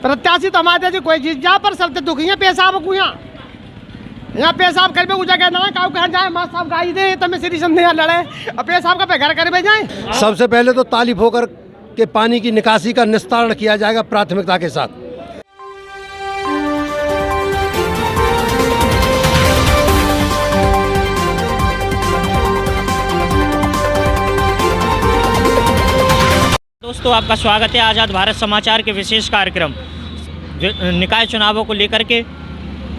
प्रत्याशी तो हमारे जी कोई चीज जा पर सबसे दुखी है पेशाब को यहाँ पेशाब कर पे जगह ना काऊ कहा जाए माँ साहब गाई दे तब श्री संध्या लड़े और पेशाब का पे घर कर जाए। सबसे पहले तो ताली ठोकर के पानी की निकासी का निस्तारण किया जाएगा प्राथमिकता के साथ। दोस्तों, आपका स्वागत है आज़ाद भारत समाचार के विशेष कार्यक्रम निकाय चुनावों को लेकर के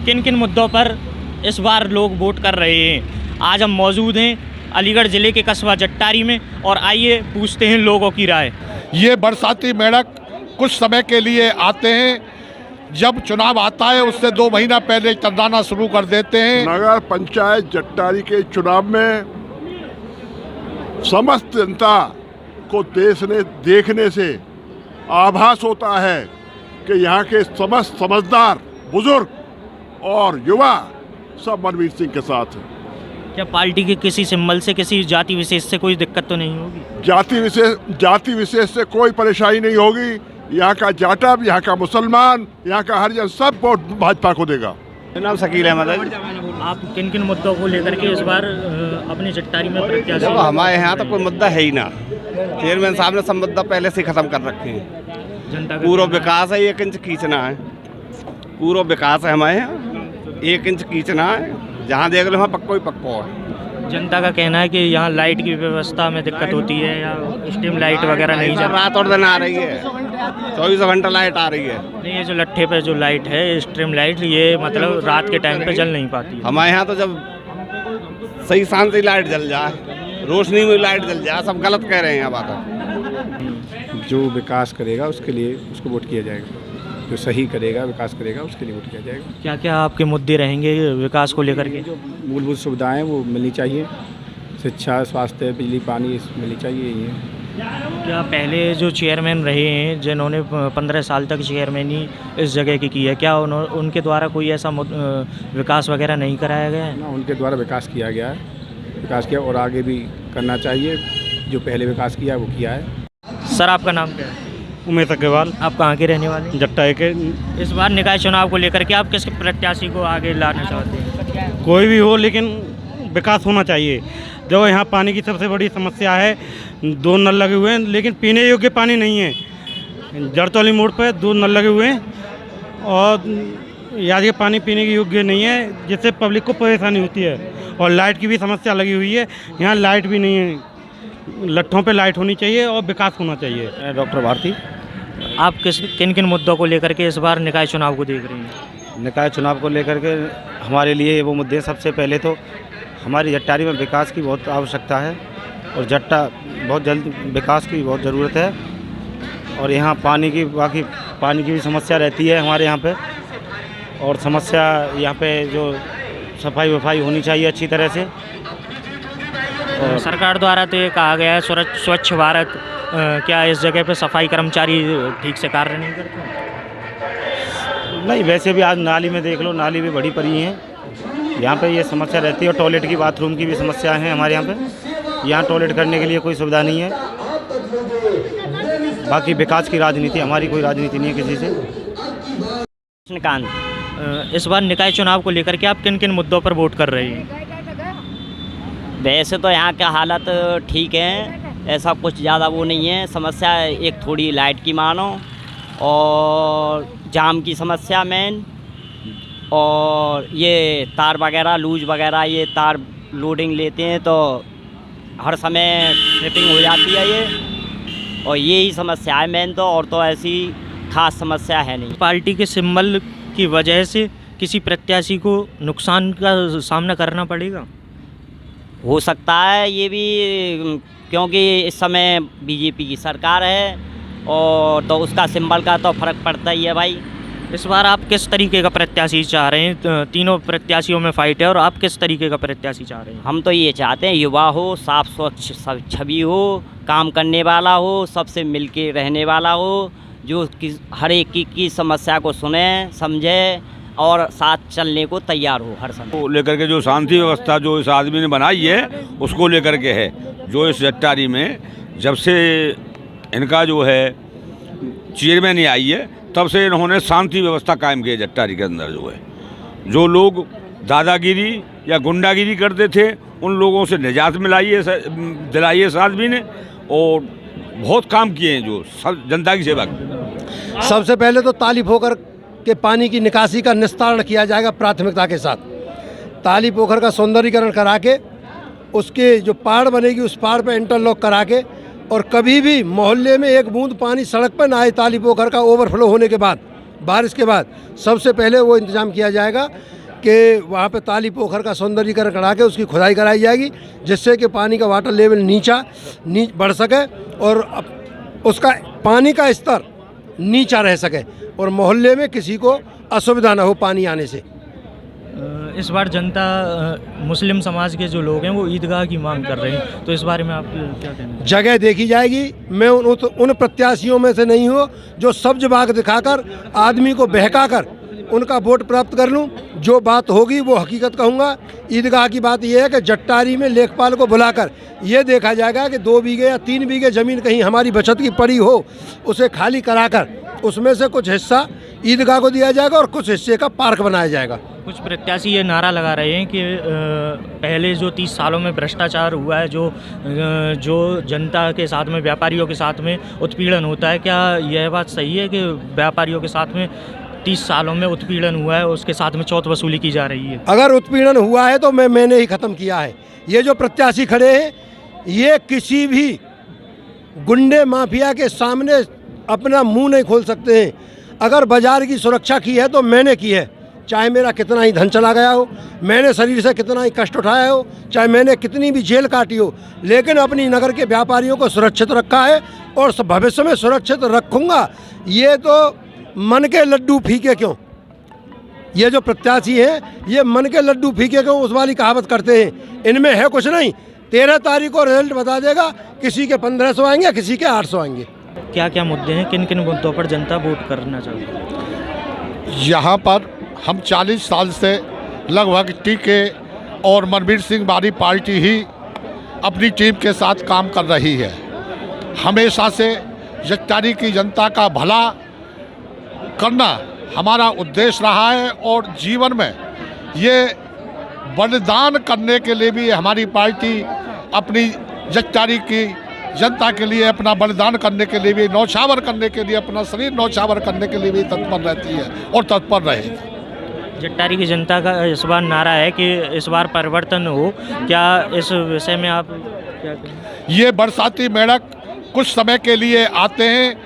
किन किन मुद्दों पर इस बार लोग वोट कर रहे हैं। आज हम मौजूद हैं अलीगढ़ ज़िले के कस्बा जट्टारी में और आइए पूछते हैं लोगों की राय। ये बरसाती मेढक कुछ समय के लिए आते हैं, जब चुनाव आता है उससे 2 महीना पहले चंदाना शुरू कर देते हैं। नगर पंचायत जट्टारी के चुनाव में समस्त जनता को देखने से आभास होता है कि यहाँ के समस्त समझदार बुजुर्ग और युवा सब मनवीर सिंह के साथ हैं। क्या पार्टी के किसी सिंबल से, किसी जाति विशेष से कोई दिक्कत तो नहीं होगी? जाति विशेष से कोई परेशानी नहीं होगी। यहाँ का जाटव, यहाँ का मुसलमान, यहाँ का हरिजन सब वोट भाजपा को देगा। मेरा नाम शकील अहमद है। आप किन किन मुद्दों को लेकर के इस बार अपनी जट्टारी में प्रत्याशी? हमारे यहाँ तो कोई मुद्दा है ही ना। चेयरमैन साहब ने सब मुद्दा पहले से खत्म कर रखे हैं। जनता पूरा विकास है, 1 इंच खींचना है। पूरा विकास है हमारे यहाँ, 1 इंच खींचना है। जहाँ देख लो वहाँ पक्को ही पक्को है। जनता का कहना है कि यहाँ लाइट की व्यवस्था में दिक्कत होती है या स्ट्रीम लाइट वगैरह नहीं चल। रात और दिन आ रही है, 24 घंटा लाइट आ रही है। नहीं, ये जो लट्ठे पे जो लाइट है स्ट्रीम लाइट, ये मतलब रात के टाइम पे जल नहीं पाती। हमारे यहाँ तो जब सही शांति लाइट जल जाए, रोशनी में लाइट जल जाए, सब गलत कह रहे हैं। बात जो विकास करेगा उसके लिए उसको वोट किया जाएगा, जो सही करेगा विकास करेगा उसके लिए वोट किया जाएगा। क्या क्या आपके मुद्दे रहेंगे विकास को लेकर के? जो मूलभूत सुविधाएं वो मिलनी चाहिए, शिक्षा, स्वास्थ्य, बिजली, पानी मिलनी चाहिए। ये क्या पहले जो चेयरमैन रहे हैं, जिन्होंने 15 साल तक चेयरमैनी इस जगह की है, क्या उनके द्वारा कोई ऐसा विकास वगैरह नहीं कराया गया है? ना, उनके द्वारा विकास किया गया है, विकास किया और आगे भी करना चाहिए। जो पहले विकास किया वो किया है। सर, आपका नाम क्या है? उमेश अग्रवाल। आप कहाँ के रहने वाले? जट्टाई के। इस बार निकाय चुनाव को लेकर के आप किस प्रत्याशी को आगे लाना चाहते हैं? कोई भी हो, लेकिन विकास होना चाहिए। जो यहाँ पानी की सबसे बड़ी समस्या है, 2 नल लगे हुए हैं लेकिन पीने योग्य पानी नहीं है। जड़तौली मोड़ पर 2 नल लगे हुए हैं और यहाँ के पानी पीने के योग्य नहीं है, जिससे पब्लिक को परेशानी होती है। और लाइट की भी समस्या लगी हुई है, यहाँ लाइट भी नहीं है। लट्ठों पे लाइट होनी चाहिए और विकास होना चाहिए। डॉक्टर भारती। आप किन किन मुद्दों को लेकर के इस बार निकाय चुनाव को देख रहे हैं? निकाय चुनाव को लेकर के हमारे लिए वो मुद्दे, सबसे पहले तो हमारी जट्टारी में विकास की बहुत आवश्यकता है और जट्टा बहुत जल्द विकास की बहुत ज़रूरत है। और यहाँ पानी की भी समस्या रहती है हमारे यहाँ पे। और समस्या यहाँ पे जो सफाई वफाई होनी चाहिए अच्छी तरह से। और सरकार द्वारा तो ये कहा गया है स्वच्छ भारत, क्या इस जगह पे सफाई कर्मचारी ठीक से कार्य नहीं करते? नहीं, वैसे भी आज नाली में देख लो, नाली भी बड़ी पड़ी है। यहाँ पे ये समस्या रहती है और टॉयलेट की, बाथरूम की भी समस्या है हमारे यहाँ पे। यहाँ टॉयलेट करने के लिए कोई सुविधा नहीं है। बाकी विकास की राजनीति, हमारी कोई राजनीति नहीं है किसी से। कृष्णकांत, इस बार निकाय चुनाव को लेकर के आप किन किन मुद्दों पर वोट कर रहे हैं? वैसे तो यहाँ का हालत ठीक है, ऐसा कुछ ज़्यादा वो नहीं है। समस्या एक थोड़ी लाइट की मानो और जाम की समस्या मेन, और ये तार वगैरह लूज वगैरह, ये तार लोडिंग लेते हैं तो हर समय ट्रिपिंग हो जाती है ये, और यही समस्या है मेन। तो और तो ऐसी खास समस्या है नहीं। पार्टी के सिंबल की वजह से किसी प्रत्याशी को नुकसान का सामना करना पड़ेगा? हो सकता है ये भी, क्योंकि इस समय बीजेपी की सरकार है और तो उसका सिंबल का तो फर्क पड़ता ही है भाई। इस बार आप किस तरीके का प्रत्याशी चाह रहे हैं? तीनों प्रत्याशियों में फाइट है और आप किस तरीके का प्रत्याशी चाह रहे हैं? हम तो ये चाहते हैं युवा हो, साफ स्वच्छ छवि हो, काम करने वाला हो, सबसे मिलके रहने वाला हो, जो हर एक की समस्या को सुने, समझे और साथ चलने को तैयार हो हर समय। को लेकर के जो शांति व्यवस्था जो इस आदमी ने बनाई है उसको लेकर के है। जो इस जट्टारी में जब से इनका जो है चेयरमैन आई है तब से इन्होंने शांति व्यवस्था कायम की है जट्टारी के अंदर। जो है, जो लोग दादागिरी या गुंडागिरी करते थे उन लोगों से निजात दिलाई है इस आदमी ने, और बहुत काम किए हैं जो जनता की सेवा की। सबसे पहले तो ताली पोखर के पानी की निकासी का निस्तारण किया जाएगा प्राथमिकता के साथ। ताली पोखर का सौंदर्यीकरण करा के उसके जो पहाड़ बनेगी उस पहाड़ पे इंटरलॉक करा के, और कभी भी मोहल्ले में एक बूंद पानी सड़क पर ना आए ताली पोखर का ओवरफ्लो होने के बाद, बारिश के बाद सबसे पहले वो इंतजाम किया जाएगा कि वहाँ पे ताली पोखर का सौंदर्यीकरण करा के उसकी खुदाई कराई जाएगी, जिससे कि पानी का वाटर लेवल बढ़ सके और उसका पानी का स्तर नीचा रह सके और मोहल्ले में किसी को असुविधा ना हो पानी आने से। इस बार जनता मुस्लिम समाज के जो लोग हैं वो ईदगाह की मांग कर रहे हैं, तो इस बारे में आप क्या कहना हैं? जगह देखी जाएगी। मैं उन प्रत्याशियों में से नहीं हूँ जो सब्ज बाग दिखाकर आदमी को बहकाकर उनका वोट प्राप्त कर लूं। जो बात होगी वो हकीकत कहूँगा। ईदगाह की बात यह है कि जट्टारी में लेखपाल को बुलाकर ये देखा जाएगा कि 2 बीघे या 3 बीघे ज़मीन कहीं हमारी बचत की पड़ी हो, उसे खाली कराकर उसमें से कुछ हिस्सा ईदगाह को दिया जाएगा और कुछ हिस्से का पार्क बनाया जाएगा। कुछ प्रत्याशी ये नारा लगा रहे हैं कि पहले जो 30 सालों में भ्रष्टाचार हुआ है, जो जनता के साथ में, व्यापारियों के साथ में उत्पीड़न होता है, क्या यह बात सही है कि व्यापारियों के साथ में 30 सालों में उत्पीड़न हुआ है, उसके साथ में चौथ वसूली की जा रही है? अगर उत्पीड़न हुआ है तो मैंने ही ख़त्म किया है। ये जो प्रत्याशी खड़े हैं ये किसी भी गुंडे माफिया के सामने अपना मुंह नहीं खोल सकते हैं। अगर बाजार की सुरक्षा की है तो मैंने की है, चाहे मेरा कितना ही धन चला गया हो, मैंने शरीर से कितना ही कष्ट उठाया हो, चाहे मैंने कितनी भी जेल काटी हो, लेकिन अपनी नगर के व्यापारियों को सुरक्षित रखा है और भविष्य में सुरक्षित रखूँगा। ये तो मन के लड्डू फीके क्यों, ये जो प्रत्याशी हैं ये मन के लड्डू फीके क्यों उस वाली कहावत करते हैं। इनमें है कुछ नहीं। 13 तारीख को रिजल्ट बता देगा, किसी के 1500 आएंगे, किसी के 800 आएंगे। क्या क्या मुद्दे हैं, किन किन मुद्दों पर जनता वोट करना चाहती है? यहाँ पर हम 40 साल से लगभग टीके और मनवीर सिंह बारी पार्टी ही अपनी टीम के साथ काम कर रही है। हमेशा से जट्टारी की जनता का भला करना हमारा उद्देश्य रहा है और जीवन में ये बलिदान करने के लिए भी हमारी पार्टी अपनी जट्टारी की जनता के लिए अपना बलिदान करने के लिए भी, नौछावर करने के लिए, अपना शरीर नौछावर करने के लिए भी तत्पर रहती है और तत्पर रहेगी। जट्टारी की जनता का इस बार नारा है कि इस बार परिवर्तन हो, क्या इस विषय में आप क्या कहें? ये बरसाती मेढक कुछ समय के लिए आते हैं,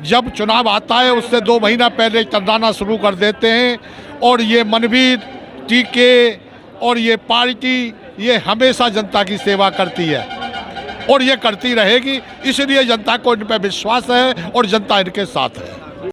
जब चुनाव आता है उससे 2 महीना पहले चंदाना शुरू कर देते हैं, और ये मनवीर, टीके और ये पार्टी ये हमेशा जनता की सेवा करती है और ये करती रहेगी। इसलिए जनता को इन पर विश्वास है और जनता इनके साथ है।